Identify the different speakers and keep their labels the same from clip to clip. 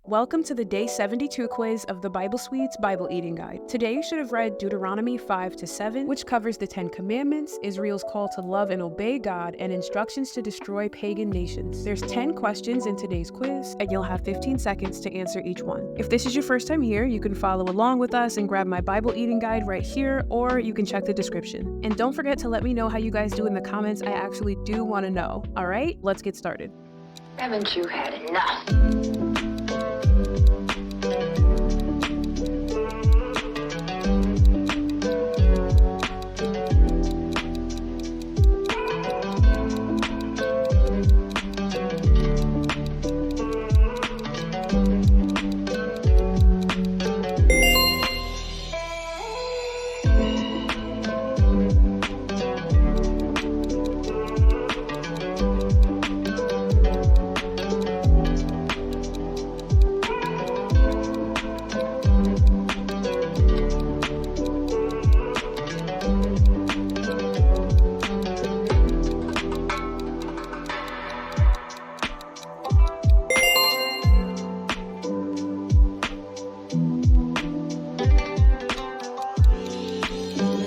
Speaker 1: Welcome to the Day 72 quiz of the Bible Suite's Bible Eating Guide. Today you should have read Deuteronomy 5-7, which covers the 10 Commandments, Israel's call to love and obey God, and instructions to destroy pagan nations. There's 10 questions in today's quiz, and you'll have 15 seconds to answer each one. If this is your first time here, you can follow along with us and grab my Bible Eating Guide right here, or you can check the description. And don't forget to let me know how you guys do in the comments. I actually do want to know. All right, let's get started.
Speaker 2: Haven't you had enough?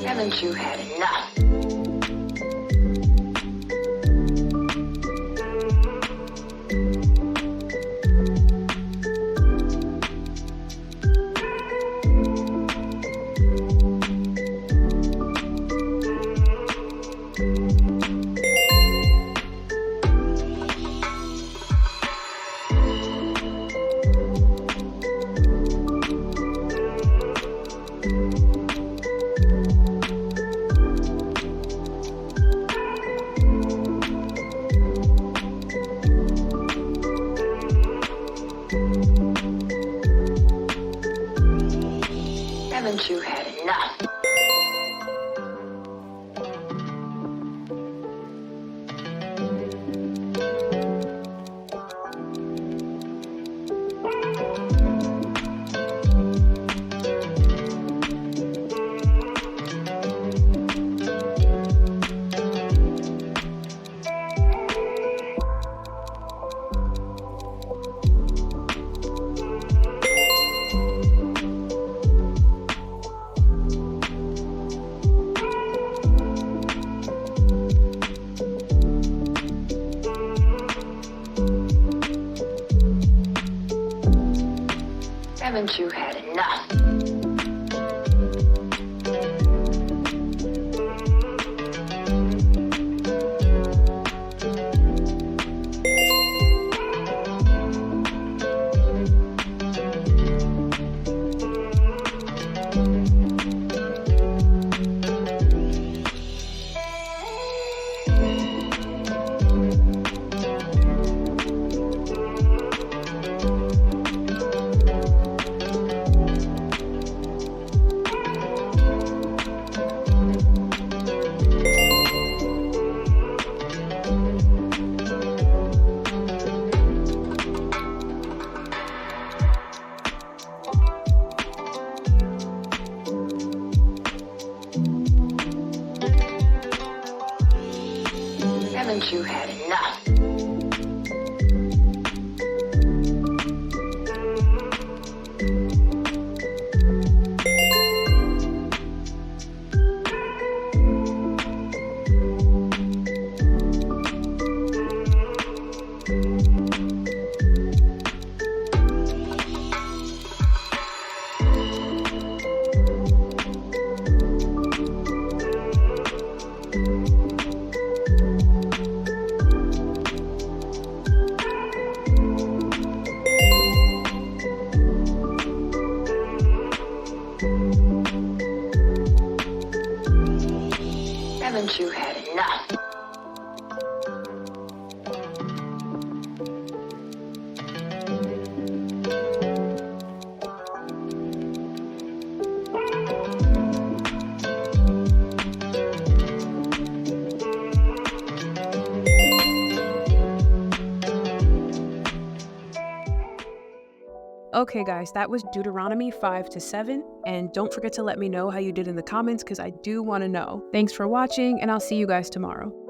Speaker 2: Haven't you had enough? Haven't you had enough? Haven't you had enough? Haven't you had enough? Haven't you had enough?
Speaker 1: Okay guys, that was Deuteronomy 5-7, and don't forget to let me know how you did in the comments because I do want to know. Thanks for watching, and I'll see you guys tomorrow.